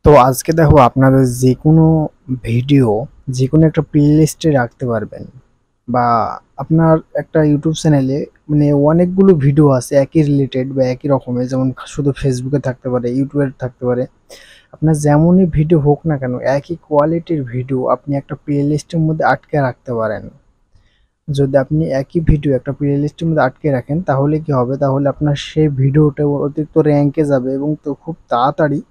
তো আজকে দেখো আপনাদের যেকোনো ভিডিও যেকোনো একটা প্লেলিস্টে রাখতে পারবেন বা আপনার একটা ইউটিউব চ্যানেলে মানে অনেকগুলো ভিডিও আছে একই রিলেটেড বা একই রকমের, যেমন শুধু ফেসবুকে থাকতে পারে, ইউটিউবে থাকতে পারে। আপনার যেমনই ভিডিও হোক না কেন, একই কোয়ালিটির ভিডিও আপনি একটা প্লেলিস্টের মধ্যে আটকে রাখতে পারেন। যদি আপনি একই ভিডিও একটা প্লেলিস্টের মধ্যে আটকে রাখেন তাহলে কি হবে, তাহলে আপনার সেই ভিডিওটা অতিরিক্ত র্যাঙ্কে যাবে এবং তো খুব তাড়াতাড়ি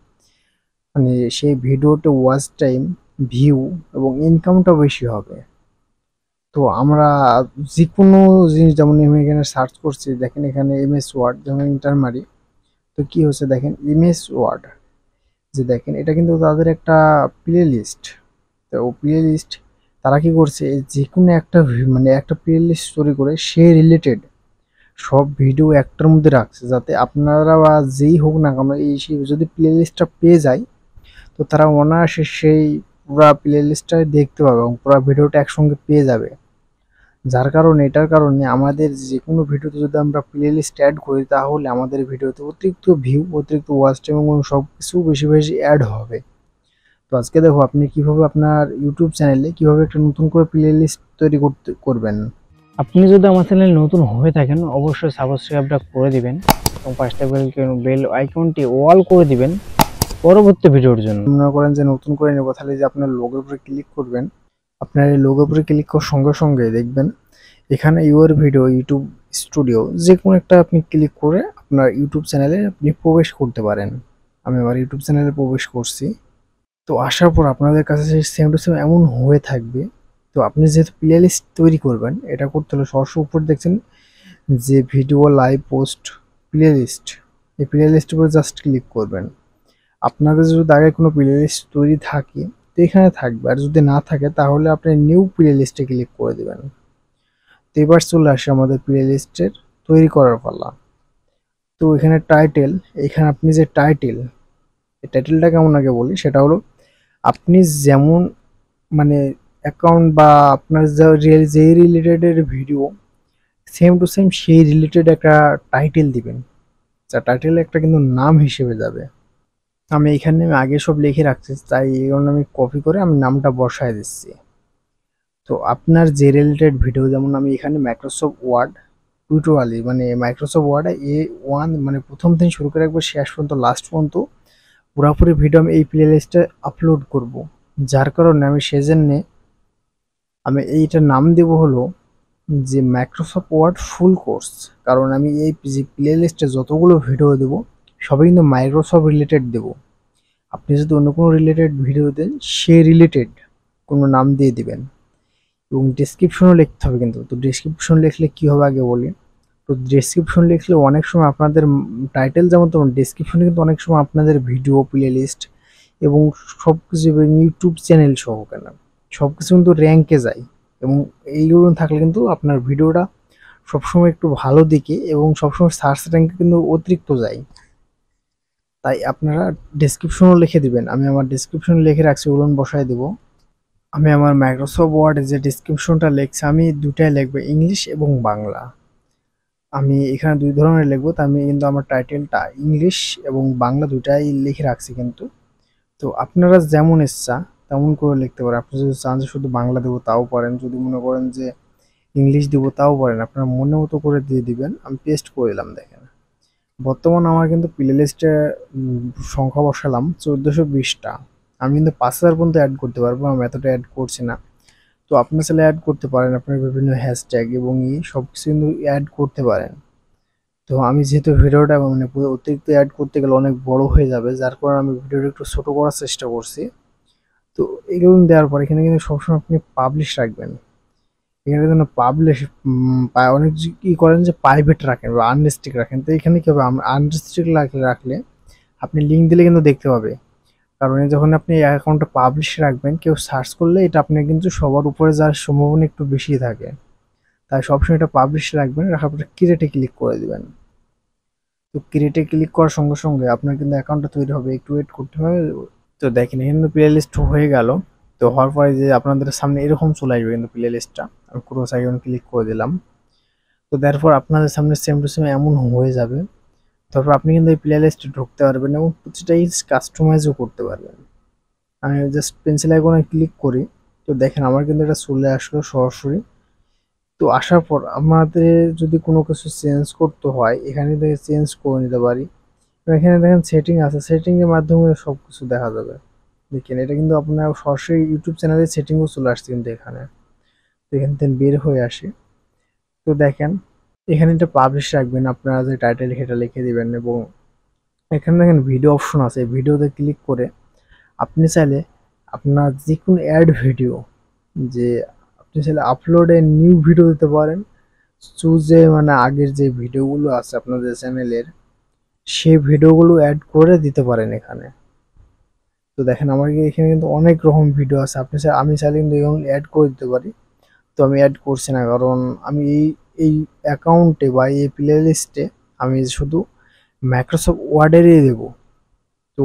মানে সেই ভিডিওতে ওয়াচ টাইম, ভিউ এবং ইনকামটা বেশি হবে। তো আমরা যেকোনো জিনিস, যেমন আমি এখানে সার্চ করছি, দেখেন এখানে এমএস ওয়ার্ড যেমন ইন্টার মারি, তো কি হচ্ছে দেখেন এমএস ওয়ার্ড, যে দেখেন এটা কিন্তু তাদের একটা প্লে লিস্ট। তো প্লে লিস্ট তারা কি করছে, যে কোনো একটা মানে একটা প্লে লিস্ট তৈরি করে সে রিলেটেড সব ভিডিও একটার মধ্যে রাখছে, যাতে আপনারা বা যেই হোক না কেন এই যদি প্লে লিস্টটা পেয়ে যায়, তো তারা অনায়াসে সেই পুরা প্লেলিস্টটা দেখতে পাবে এবং পুরা ভিডিওটা একসঙ্গে পেয়ে যাবে। যার কারণে এটার কারণে আমাদের যেকোনো ভিডিওতে যদি আমরা প্লেলিস্ট অ্যাড করি তাহলে আমাদের ভিডিওতে অতিরিক্ত ভিউ, অতিরিক্ত ওয়াচ টাইম এবং সব কিছু বেশি বেশি অ্যাড হবে। তো আজকে দেখো আপনি কিভাবে আপনার ইউটিউব চ্যানেলে কিভাবে একটা নতুন করে প্লেলিস্ট তৈরি করবেন। আপনি যদি আমার চ্যানেলে নতুন হয়ে থাকেন অবশ্যই সাবস্ক্রাইবটা করে দিবেন এবং পাঁচটা বেল আইকনটি অল করে দিবেন পরবর্তী ভিডিওর জন্য। মনে করেন যে নতুন করে নেব, তাহলে যে আপনার লোগোর উপরে ক্লিক করবেন, আপনার এই লোগোর উপরে ক্লিক করার সঙ্গে সঙ্গে দেখবেন এখানে ইউর ভিডিও ইউটিউব স্টুডিও যে কোনো একটা আপনি ক্লিক করে আপনার ইউটিউব চ্যানেলে আপনি প্রবেশ করতে পারেন। আমি আমার ইউটিউব চ্যানেলে প্রবেশ করছি। তো আসার পর আপনাদের কাছে সেম টু সেম এমন হয়ে থাকবে। তো আপনি যেহেতু প্লে লিস্ট তৈরি করবেন, এটা করতে হলে সরাসরি উপর দেখছেন যে video live post playlist, এই প্লে লিস্টের উপর জাস্ট ক্লিক করবেন। আপনাদের যদি আগে কোনো প্লেলিস্ট তৈরি থাকে তো এখানে থাকবে, আর যদি না থাকে তাহলে আপনি নিউ প্লেলিস্টে ক্লিক করে দেবেন। তো এবার চলে আসে আমাদের প্লেলিস্টের তৈরি করার পালা। তো এখানে টাইটেল, এখানে আপনি যে টাইটেল, এই টাইটেলটা কেমন আগে বলি, সেটা হলো আপনি যেমন মানে অ্যাকাউন্ট বা আপনার যে রিলেটেডের ভিডিও সেম টু সেম সেই রিলেটেড একটা টাইটেল দিবেন, যা টাইটেল একটা কিন্তু নাম হিসেবে যাবে। আমি এখানে আগে সব লিখে রাখছি, তাই এই কারণে আমি কপি করে আমি নামটা বসায় দিচ্ছি। তো আপনার যে রিলেটেড ভিডিও, যেমন আমি এখানে মাইক্রোসফট ওয়ার্ড টিউটোরিয়াল, মানে মাইক্রোসফট ওয়ার্ডে A1 মানে প্রথম থেকে শুরু করে একবার শেষ পর্যন্ত লাস্ট পর্যন্ত পুরোপুরি ভিডিও আমি এই প্লে লিস্টে আপলোড করব। যার কারণে আমি সেজন্যে আমি এইটার নাম দেব হলো যে মাইক্রোসফট ওয়ার্ড ফুল কোর্স। কারণ আমি এই যে প্লে লিস্টে যতগুলো ভিডিও দেবো সবই কিন্তু মাইক্রোসফট রিলেটেড দেবো। আপনি যদি অন্য কোনো রিলেটেড ভিডিও দেন সে রিলেটেড কোনো নাম দিয়ে দিবেন এবং ডেসক্রিপশনও লিখতে হবে কিন্তু। তো ডেসক্রিপশন লিখলে কী হবে আগে বলি। তো ডেসক্রিপশন লিখলে অনেক সময় আপনাদের টাইটেল যেমন তেমন ডেসক্রিপশনে কিন্তু অনেক সময় আপনাদের ভিডিও প্লে লিস্ট এবং সব কিছু ইউটিউব চ্যানেল সহ কেন সব কিছু কিন্তু র্যাঙ্কে যায় এবং এইগুলো থাকলে কিন্তু আপনার ভিডিওটা সবসময় একটু ভালো দিকে এবং সবসময় সার্চ র্যাঙ্কে কিন্তু অতিরিক্ত যায়। তাই আপনারা ডেসক্রিপশনও লিখে দিবেন। আমি আমার ডেসক্রিপশন লিখে রাখছি, ওগুলো বসায় দেবো। আমি আমার মাইক্রোসফট ওয়ার্ডে যে ডেসক্রিপশনটা লিখছি আমি দুটাই লিখবো, ইংলিশ এবং বাংলা। আমি এখানে দুই ধরনের লিখবো, তা আমি কিন্তু আমার টাইটেলটা ইংলিশ এবং বাংলা দুটাই লিখে রাখছি কিন্তু। তো আপনারা যেমন ইচ্ছা তেমন করে লিখতে পারেন। আপনি যদি চান যে শুধু বাংলা দেবো তাও পারেন, যদি মনে করেন যে ইংলিশ দেবো তাও পারেন, আপনার মনে মতো করে দিয়ে দিবেন। আমি পেস্ট করে দিলাম। দেখেন বর্তমান আমার কিন্তু প্লে লিস্টে সংখ্যা বসালাম 1420টা। আমি কিন্তু 5000 পর্যন্ত অ্যাড করতে পারবো, আমি এতটা অ্যাড করছি না। তো আপনার চাইলে অ্যাড করতে পারেন, আপনার বিভিন্ন হ্যাশট্যাগ এবং সব কিছু কিন্তু অ্যাড করতে পারেন। তো আমি যেহেতু ভিডিওটা মানে পুরো অতিরিক্ত অ্যাড করতে গেলে অনেক বড় হয়ে যাবে, যার কারণে আমি ভিডিওটা একটু ছোট করার চেষ্টা করছি। তো এগুলো দেওয়ার পর এখানে কিন্তু সবসময় আপনি পাবলিশ রাখবেন। এখানে যেন পাবলিশ অনেক কি করেন যে প্রাইভেট রাখেন বা আনরেস্ট্রিক্ট রাখেন। তো এখানে কি হবে, আনরেস্ট্রিক্ট রাখলে আপনি লিঙ্ক দিলে কিন্তু দেখতে পাবে। কারণ যখন আপনি অ্যাকাউন্টটা পাবলিশ রাখবেন, কেউ সার্চ করলে এটা আপনার কিন্তু সবার উপরে যাওয়ার সম্ভাবনা একটু বেশি থাকে। তাই সবসময় এটা পাবলিশ রাখবেন, রাখার পরে ক্রিয়েটে ক্লিক করে দিবেন। তো ক্রিয়েটে ক্লিক করার সঙ্গে সঙ্গে আপনার কিন্তু অ্যাকাউন্টটা তৈরি হবে, একটু ওয়েট করতে হবে। তো দেখেন এখানে প্লে লিস্ট হয়ে গেল। তো হওয়ার পরে যে আপনাদের সামনে এরকম চলে আসবে কিন্তু প্লে লিস্টটা। আমি ক্রস আইকন ক্লিক করে দিলাম। তো তারপর আপনাদের সামনে সেম টু সেম এমন হয়ে যাবে। তারপর আপনি কিন্তু এই প্লে লিস্টে ঢুকতে পারবেন এবং প্রতিটাই কাস্টমাইজও করতে পারবেন। আমি জাস্ট পেন্সিল আইকনে ক্লিক করি, তো দেখেন আমার কিন্তু এটা চলে আসলো সরাসরি। তো আসার পর আমাদের যদি কোনো কিছু চেঞ্জ করতে হয় এখানে থেকে চেঞ্জ করে নিতে পারি। এখানে দেখেন সেটিং আছে, সেটিং এর মাধ্যমে সবকিছু দেখা যাবে। দেখেন এটা কিন্তু আপনার সরাসরি ইউটিউব চ্যানেলের সেটিংও চলে আসছে কিন্তু এখানে। তো এখান থেকে বের হয়ে আসি। তো দেখেন এখানে একটা পাবলিশ রাখবেন, আপনারা যে টাইটেল সেটা লিখে দিবেন এবং এখানে দেখেন ভিডিও অপশন আছে, ভিডিওতে ক্লিক করে আপনি চাইলে আপনার যে কোনো অ্যাড ভিডিও, যে আপনি চাইলে আপলোডে নিউ ভিডিও দিতে পারেন, চুজে মানে আগের যে ভিডিওগুলো আছে আপনাদের চ্যানেলের সেই ভিডিওগুলো অ্যাড করে দিতে পারেন এখানে। তো দেখেন আমার এখানে কিন্তু অনেক রকম ভিডিও আছে, আমি চাইলে কিন্তু এগুলো অ্যাড করে দিতে পারি। তো আমি অ্যাড করছি না, কারণ আমি এই অ্যাকাউন্টে বা এই প্লে লিস্টে আমি শুধু মাইক্রোসফট ওয়ার্ডেরই দেবো। তো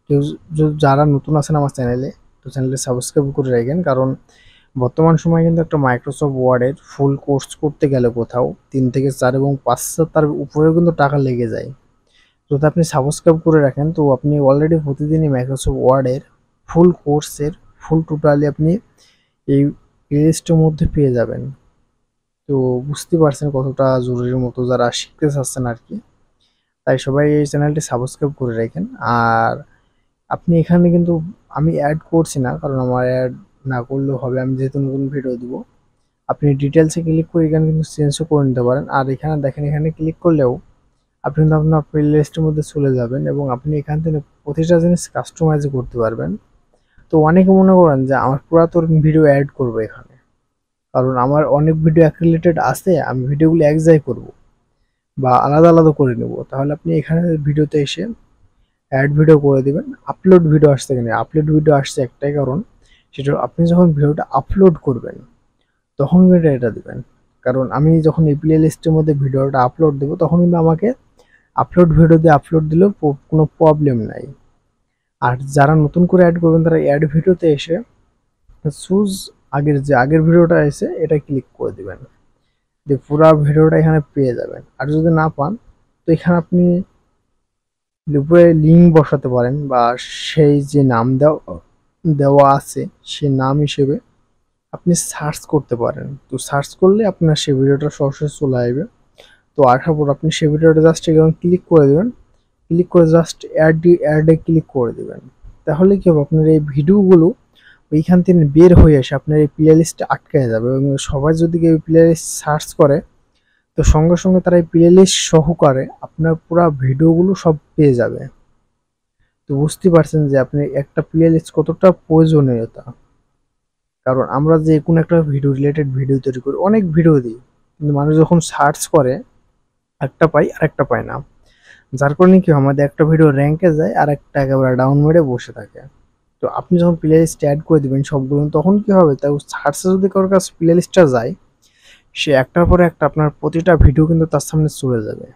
কেউ যারা নতুন আছেন আমার চ্যানেলে, তো চ্যানেলটি সাবস্ক্রাইব করে রাখেন, কারণ বর্তমান সময়ে কিন্তু একটা মাইক্রোসফট ওয়ার্ডের ফুল কোর্স করতে গেলে কোথাও ৩ থেকে ৪ এবং ৫ তার উপরেও কিন্তু টাকা লেগে যায়। যদি আপনি সাবস্ক্রাইব করে রাখেন তো আপনি অলরেডি প্রতিদিনই মাইক্রোসফট ওয়ার্ডের ফুল কোর্সের ফুল টোটালি আপনি এই প্লেলিস্টের মধ্যে পেয়ে যাবেন। তো বুঝতে পারছেন কতটা জরুরির মতো যারা শিখতে চাচ্ছেন আর কি। তাই সবাই এই চ্যানেলটি সাবস্ক্রাইব করে রাখেন। আর আপনি এখানে কিন্তু আমি অ্যাড করছি না, কারণ আমার অ্যাড না করলেও হবে, আমি যেহেতু নতুন ভিডিও দিব। আপনি ডিটেলসে ক্লিক করে এখানে কিন্তু চেঞ্জও করে নিতে পারেন। আর এখানে দেখেন এখানে ক্লিক করলেও আপনি কিন্তু আপনার প্লে লিস্টের মধ্যে চলে যাবেন এবং আপনি এখান থেকে প্রতিটা জিনিস কাস্টমাইজ করতে পারবেন। তো অনেকে মনে করেন যে আমার পুরাতন ভিডিও অ্যাড করবো এখানে, কারণ আমার অনেক ভিডিও এক রিলেটেড আছে, আমি ভিডিওগুলো এক জায়গায় করবো বা আলাদা আলাদা করে নেব। তাহলে আপনি এখানে ভিডিওতে এসে অ্যাড ভিডিও করে দিবেন। আপলোড ভিডিও আসছে কেন, আপলোড ভিডিও আসছে একটাই কারণ, সেটা আপনি যখন ভিডিওটা আপলোড করবেন তখন কিন্তু এটা দিবেন। কারণ আমি যখন এই প্লে লিস্টের মধ্যে ভিডিওটা আপলোড দেবো তখন কিন্তু আমাকে আপলোড ভিডিও দিয়ে আপলোড দিলেও কোনো প্রবলেম নাই। আর যারা নতুন করে অ্যাড করবেন তারা অ্যাড ভিডিওতে এসে চুজ আগের ভিডিওটা এসে এটা ক্লিক করে দিবেন, যে পুরো ভিডিওটা এখানে পেয়ে যাবেন। আর যদি না পান তো এখানে আপনি উপরে লিঙ্ক বসাতে পারেন বা সেই যে নাম দেওয়া আছে সেই নাম হিসেবে আপনি সার্চ করতে পারেন। তো সার্চ করলে আপনার সেই ভিডিওটা সরাসরি চলে আসবে। তো আসার পর আপনি সেই ভিডিওটা জাস্ট এখানে ক্লিক করে দেবেন, ক্লিক করে জাস্ট অ্যাডে ক্লিক করে দেবেন। তাহলে কি হবে, আপনার এই ভিডিওগুলো ওইখান থেকে বের হয়ে এসে আপনার এই প্লে লিস্টে আটকে যাবে এবং সবাই যদি এই প্লে লিস্ট সার্চ করে তো সঙ্গে সঙ্গে তারা এই প্লে লিস্ট সহকারে আপনার পুরো ভিডিওগুলো সব পেয়ে যাবে। তো বুঝতে পারছেন যে আপনি একটা প্লে লিস্ট কতটা প্রয়োজনীয়তা। কারণ আমরা যে কোনো একটা ভিডিও রিলেটেড ভিডিও তৈরি করি, অনেক ভিডিও দিই, কিন্তু মানুষ যখন সার্চ করে একটা পাই আর একটা পায় না, যার কারণে কি হয়, আমাদের একটা ভিডিও র্যাঙ্কে যায় আর একটা একেবারে ডাউন মেরে বসে থাকে। তো আপনি যখন প্লে লিস্ট অ্যাড করে দিবেন সবগুলো, তখন কি হবে, তাই সার্চে যদি কারোর কাছে প্লে লিস্টটা যায় সে একটার পরে একটা আপনার প্রতিটা ভিডিও কিন্তু তার সামনে চলে যাবে।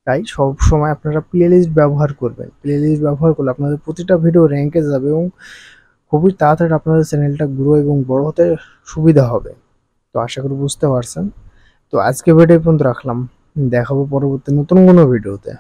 তাই সব সময় আপনারা প্লে লিস্ট ব্যবহার করবেন, প্লে লিস্ট ব্যবহার করলে আপনাদের প্রতিটা ভিডিও র্যাঙ্কে যাবে এবং খুবই তাড়াতাড়ি আপনাদের চ্যানেলটা গ্রো এবং বড় হতে সুবিধা হবে। তো আশা করি বুঝতে পারছেন। তো আজকে ভিডিও পর্যন্ত রাখলাম, দেখাবো পরবর্তী নতুন কোনো ভিডিওতে।